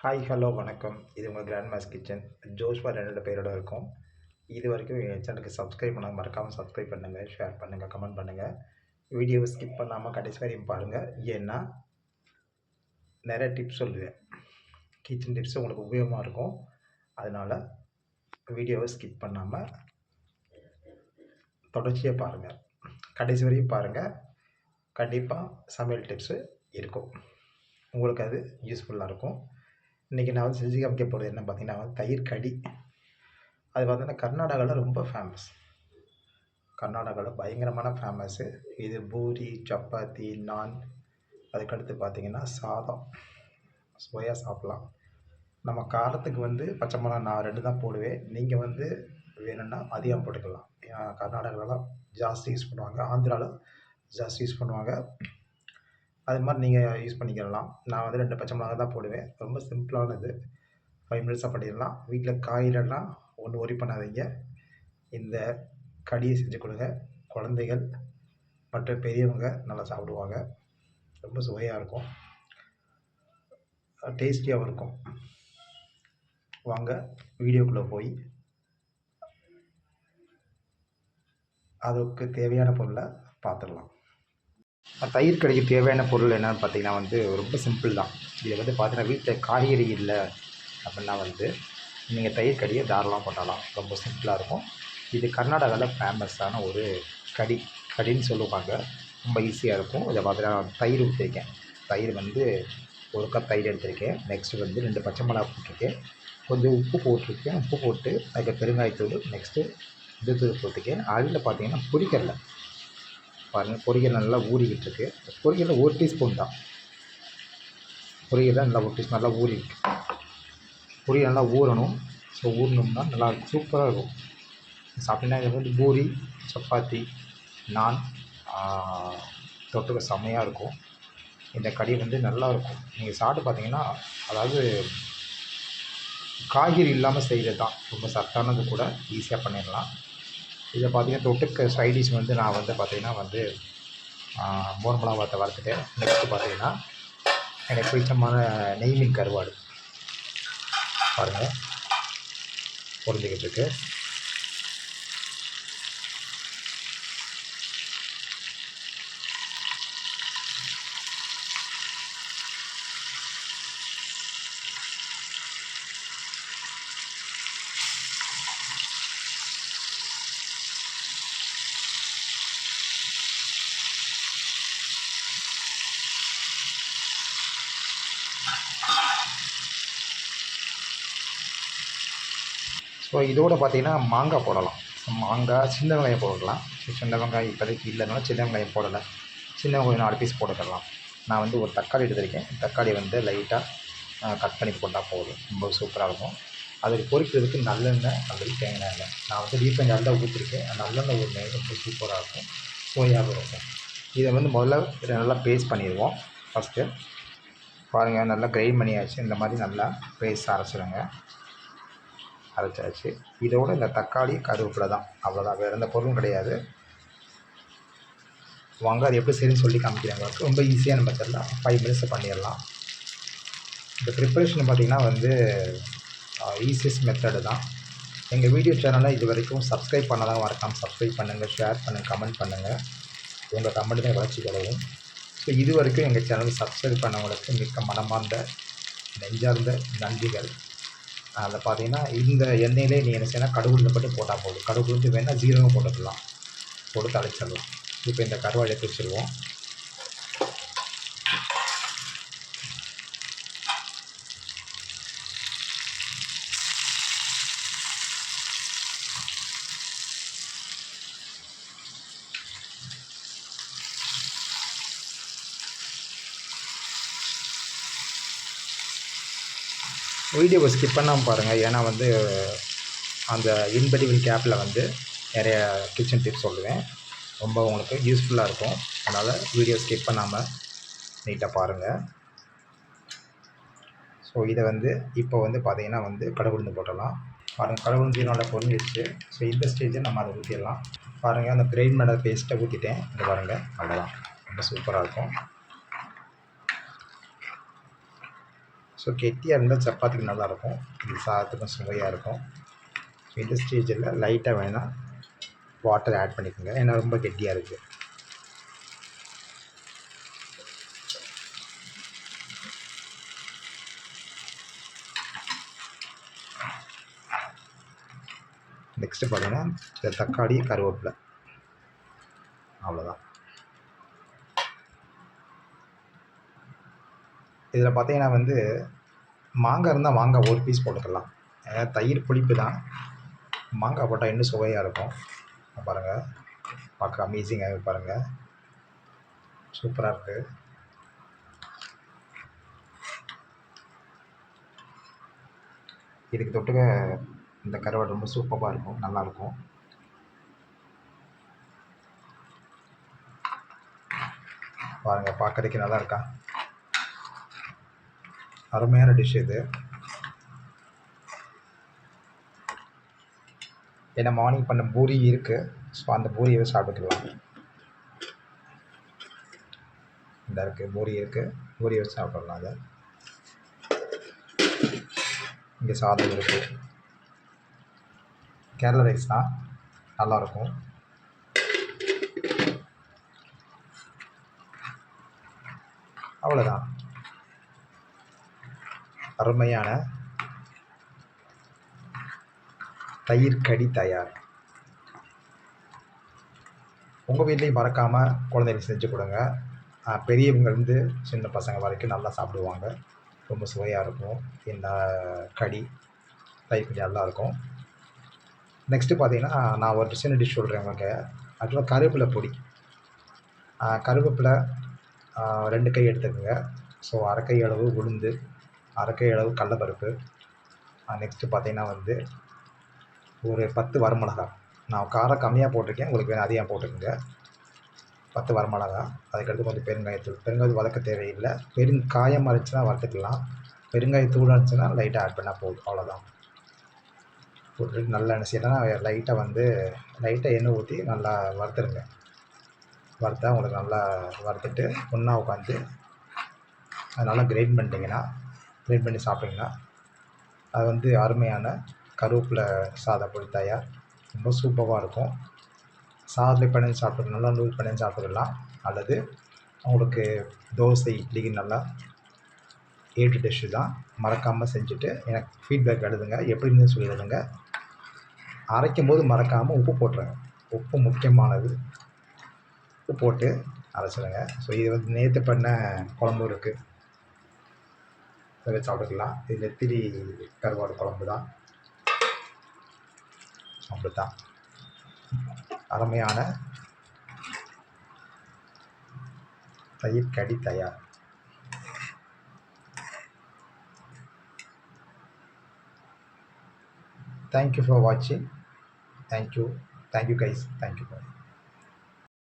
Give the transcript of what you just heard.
Hi hello வணக்கம். இது உங்கள் கிராண்ட் மாஸ் கிச்சன். ஜோஷ்வா 2 பேரோட இருக்கும். இது வரைக்கும் என் சேனலுக்கு சப்ஸ்கிரைப் பண்ணாம மறக்காமல் சப்ஸ்கிரைப் பண்ணுங்கள், ஷேர் பண்ணுங்கள், கமெண்ட் பண்ணுங்கள். வீடியோவை ஸ்கிப் பண்ணாமல் கடைசி வரையும் பாருங்கள். ஏன்னா நிறைய டிப்ஸ் சொல்லுவேன். கிச்சன் டிப்ஸ் உங்களுக்கு உபயோகமாக இருக்கும். அதனால் வீடியோவை ஸ்கிப் பண்ணாமல் தொடர்ச்சியாக பாருங்கள். கடைசி வரையும் பாருங்கள். கண்டிப்பாக சமையல் டிப்ஸு இருக்கும். உங்களுக்கு அது யூஸ்ஃபுல்லாக இருக்கும். இன்றைக்கி நான் செஞ்சு காமிக்க போகிறது என்ன பார்த்தீங்கன்னா தயிர் கடி. அது பார்த்தீங்கன்னா கர்நாடகாவில் ரொம்ப ஃபேமஸ். கர்நாடகாவில் பயங்கரமான ஃபேமஸ்ஸு. இது பூரி, சப்பாத்தி, நான், அதுக்கடுத்து பார்த்திங்கன்னா சாதம் சுவையாக சாப்பிட்லாம். நம்ம காரத்துக்கு பச்சை மிளகா நான் 2 தான் போடுவேன். நீங்கள் வேணும்னா அதிகம் போட்டுக்கலாம். கர்நாடகாவில் ஜாஸ்தி யூஸ் பண்ணுவாங்க, ஆந்திராவில் ஜாஸ்தி யூஸ் பண்ணுவாங்க. அது மாதிரி நீங்கள் யூஸ் பண்ணிக்கலாம். நான் 2 பச்சை மிளகா தான் போடுவேன். ரொம்ப சிம்பிளானது. 5 மினிட்ஸாக பண்ணிடலாம். வீட்டில் காய்கறிலாம் ஒன்றும் ஒரி பண்ணாதீங்க. இந்த கடியை செஞ்சு கொடுங்க. குழந்தைகள் மற்ற பெரியவங்க நல்லா சாப்பிடுவாங்க. ரொம்ப சுவையாக இருக்கும், டேஸ்டியாகவும் இருக்கும். வாங்க வீடியோக்குள்ளே போய் அதுக்கு தேவையான பொருளை பார்த்துடலாம். தயிர் கடிக்கு தேவையான பொருள் என்னென்னு பார்த்தீங்கன்னா ரொம்ப சிம்பிள் தான். இதை பார்த்தீங்கன்னா வீட்டில் காய்கறி இல்லை அப்படின்னா நீங்கள் தயிர் கடியை தாராளமாக பண்ணலாம். ரொம்ப சிம்பிளாக இருக்கும். இது கர்நாடகாவில் ஃபேமஸான ஒரு கடின்னு சொல்லுவாங்க. ரொம்ப ஈஸியாக இருக்கும். இதை பார்த்தீங்கன்னா தயிர் ஊற்றிருக்கேன். தயிர் 1 கப் தயிர் எடுத்திருக்கேன். நெக்ஸ்ட்டு 2 பச்சை மிளகா போட்டிருக்கேன். கொஞ்சம் உப்பு போட்டிருக்கேன். உப்பு போட்டு அதுக்கு பெருங்காயத்தூள், நெக்ஸ்ட்டு இதுத்தூள் போட்டிருக்கேன். அதில் பார்த்தீங்கன்னா பொரிக்கடலை பாருங்கள். பொரிக்கடலை நல்லா ஊறிக்கிட்டு இருக்கு. பொரிக்கடலை 1 டீஸ்பூன் தான். பொரிக்கடலை நல்லா 1 டீஸ்பூன் நல்லா ஊறிருக்கு. பொரியல் நல்லா ஊறணும். ஸோ ஊறணும்னா நல்லாயிருக்கும், சூப்பராக இருக்கும். சாப்பிட்டீங்கன்னா இது பூரி, சப்பாத்தி, நான் தொட்டுக்க செம்மையாக இருக்கும். இந்த கடி நல்லாயிருக்கும். நீங்கள் சாப்பிட்டு பார்த்தீங்கன்னா, அதாவது காய்கறி இல்லாமல் செய்கிறது தான். ரொம்ப சத்தானது கூட, ஈஸியாக பண்ணிடலாம். இதை பார்த்தீங்கன்னா தொட்டுக்க சைடிஷ் நான் பார்த்தீங்கன்னா மோர் மிளகா வார்த்தை வறுத்துட்டேன். நெக்ஸ்ட்டு பார்த்தீங்கன்னா எனக்கு பிடிச்சமான நெய் மீன் கருவாடு பாருங்கள் பொரிஞ்சிக்கிட்டு இருக்கு. ஸோ இதோடு பார்த்தீங்கன்னா மாங்காய் போடலாம். மாங்காய், சின்ன வெங்காயம் போடலாம். சின்ன வெங்காயம் இப்போதைக்கு இல்லைனாலும் சின்ன வெங்காயம் போடலை. சின்ன வெங்காயம் 4 பீஸ் போட்டுக்கலாம். நான் ஒரு தக்காளி எடுத்திருக்கேன். தக்காளி லைட்டாக கட் பண்ணி போட்டால் போதும். ரொம்ப சூப்பராக இருக்கும். அதுக்கு பொரிக்கிறதுக்கு நல்லெண்ணெய் அல்லது தேங்காய் எண்ணெய். நான் ரீஃபைண்ட் ஆயில் தான் ஊற்றிருக்கேன். நல்லெண்ணெய் ஊற்றினா ரொம்ப சூப்பராக இருக்கும், சுவையாக இருக்கும். இதை முதல்ல நல்லா பேஸ்ட் பண்ணிடுவோம். ஃபஸ்ட்டு பாருங்கள், நல்லா கிரைண்ட் பண்ணியாச்சு. இந்த மாதிரி நல்லா பேஸ்ட் அரைச்சிடுங்க. அரைச்சாச்சு. இதோடு இந்த தக்காளி, கருவேப்பிலை தான், அவ்வளோதான். வேறு எந்த பொருளும் கிடையாது. வாங்க அது எப்படி செய்யணும்னு சொல்லி காமிக்கிறாங்க. ரொம்ப ஈஸியான மெத்தட் தான். 5 மினிட்ஸில் பண்ணிடலாம். இந்த ப்ரிப்பரேஷன் பார்த்திங்கன்னா ஈஸியஸ்ட் மெத்தடு தான். எங்கள் வீடியோ சேனலை இது வரைக்கும் சப்ஸ்கிரைப் பண்ணாதான் மறக்காமல் சப்ஸ்கிரைப் பண்ணுங்கள், ஷேர் பண்ணுங்கள், கமெண்ட் பண்ணுங்கள். உங்கள் கமெண்ட் தான் வளர்ச்சி கிடைக்கும். ஸோ இது வரைக்கும் எங்கள் சேனலை சப்ஸ்கிரைப் பண்ணவங்களுக்கு மிக்க மனமார்ந்த நெஞ்சார்ந்த நன்றிகள். அதில் பார்த்தீங்கன்னா இந்த எண்ணெயிலே நீங்கள் என்ன செய்யணும், கடுகு மட்டும் போட்டால் போதும். கடுகு வேணால் ஜீரகம் போட்டுக்கலாம், போட்டு தலைச்சிடலாம். இப்போ இந்த கருவாடை எடுத்து வச்சுருவோம். வீடியோவை ஸ்கிப் பண்ணாமல் பாருங்கள். ஏன்னா அந்த இன்பிட்வீன் கேப்பில் நிறைய கிச்சன் டிப்ஸ் சொல்லுவேன். ரொம்ப உங்களுக்கு யூஸ்ஃபுல்லாக இருக்கும். அதனால் வீடியோ ஸ்கிப் பண்ணாமல் நீட்டாக பாருங்கள். ஸோ இதை இப்போ பார்த்தீங்கன்னா கடுகு உளுந்து போட்டலாம். பாருங்கள், கடுகு உளுந்து நல்லா பொரிஞ்சிடுச்சு. ஸோ இந்த ஸ்டேஜை நம்ம அதை ஊற்றிடலாம். பாருங்கள், அந்த கிரைண்ட் பண்ண பேஸ்ட்டை ஊற்றிட்டேன். இங்கே பாருங்கள், அவ்வளோதான். ரொம்ப சூப்பராக இருக்கும். ஸோ கெட்டியாக இருந்தால் சப்பாத்திக்கு நல்லாயிருக்கும், இது சாதத்துக்கும் சுவையாக இருக்கும். இந்த ஸ்டேஜில் லைட்டாக வேணால் வாட்டர் ஆட் பண்ணிக்கோங்க, ஏன்னா ரொம்ப கெட்டியாக இருக்குது. நெக்ஸ்ட்டு பார்த்தீங்கன்னா இந்த தக்காளி கருவேப்பிலை, அவ்வளோதான். இதில் பார்த்தீங்கன்னா வந்து மாங்காய் இருந்தால் மாங்காய் ஒரு பீஸ் போட்டுக்கலாம், ஏன்னா தயிர் புளிப்பு தான், மாங்காய் போட்டால் இன்னும் சுவையாக இருக்கும். பாருங்கள், பார்க்க அமேசிங்காக பாருங்கள், சூப்பராக இருக்குது. இதுக்கு தொட்டுக்க இந்த கருவாடு ரொம்ப சூப்பராக இருக்கும், நல்லாயிருக்கும். பாருங்கள், பார்க்கறதுக்கு நல்லா இருக்கா, அருமையான டிஷ் இது. ஏன்னா மார்னிங் பண்ண பூரி இருக்குது, ஸோ அந்த பூரியை சாப்பிட்டுக்கலாம். இந்த இருக்குது பூரி இருக்குது, பூரியை வச்சு சாப்பிட்லாம். அதை இங்கே சாதம் இருக்குது, கேரளா ரைஸ் தான், நல்லாயிருக்கும். அவ்வளோதான், அருமையான தயிர் கடி தயார். உங்கள் வீட்லேயும் மறக்காமல் குழந்தைகளுக்கு செஞ்சு கொடுங்க. பெரியவங்கலேருந்து சின்ன பசங்க வரைக்கும் நல்லா சாப்பிடுவாங்க, ரொம்ப சுவையாக இருக்கும். இந்த கடி தயிர் கடி நல்லாயிருக்கும். நெக்ஸ்ட்டு பார்த்தீங்கன்னா நான் ஒரு சின்ன டிஷ் சொல்கிறேன் உங்களுக்கு. ஆக்சுவலாக கருவேப்பிலை பொடி, கருவேப்பிலை 2 கை எடுத்துக்கோங்க. ஸோ அரை கை அளவு உளுந்து, அரை கை அளவு கடலப்பருப்பு, நெக்ஸ்ட்டு பார்த்தீங்கன்னா வந்து ஒரு 10 வரமிளகா. நான் காரம் கம்மியாக போட்டிருக்கேன், உங்களுக்கு வேணும் அதிகம் போட்டுக்கோங்க. 10 வரமிளகா, அதுக்கடுத்து கொஞ்சம் பெருங்காயத்தூள். பெருங்காயத்தூள் வதக்க தேவையில்லை, பெருங்காயம் இருந்துச்சுன்னா வறுத்துக்கலாம், பெருங்காயத்தூள் இருந்துச்சுன்னா லைட்டாக ஆட் பண்ணால் போதும், அவ்வளோதான். போட்டு நல்லா என்ன செய்யணும்னா லைட்டாக வந்து லைட்டாக எண்ணெய் ஊற்றி நல்லா வறுத்துருங்க. வறுத்தா உங்களுக்கு நல்லா வறுத்துட்டு ஒன்றா உட்காந்து அது நல்லா கிரைண்ட் பண்ணிட்டீங்கன்னா, கிரைண்ட் பண்ணி சாப்பிட்டிங்கன்னா அது வந்து அருமையான கருவேப்பிலை சாதப்பொடி தயார். ரொம்ப சூப்பராக இருக்கும். சாதத்தில் பிணைஞ்சு சாப்பிட்டு நல்லா நூல் பிணைஞ்சு சாப்பிட்டுக்கலாம், அல்லது உங்களுக்கு தோசை இட்லிக்கு நல்லா ஏற்ற டிஷ்ஷு தான். மறக்காமல் செஞ்சுட்டு எனக்கு ஃபீட்பேக் எழுதுங்க, எப்படி இருந்துன்னு சொல்லி எழுதுங்க. அரைக்கும் போது மறக்காமல் உப்பு போட்டுருங்க, உப்பு முக்கியமானது. உப்பு போட்டு அரைச்சிடுங்க. ஸோ இது வந்து நேற்று பண்ண குழம்பு இருக்குது, அதை வச்சு சாப்பிட்டுக்கலாம். இது நெத்திலி கருவாடு குழம்பு தான், அப்படி தான். அருமையான தயிர் கடி தயார். Thank you for watching. Thank you guys, thank you.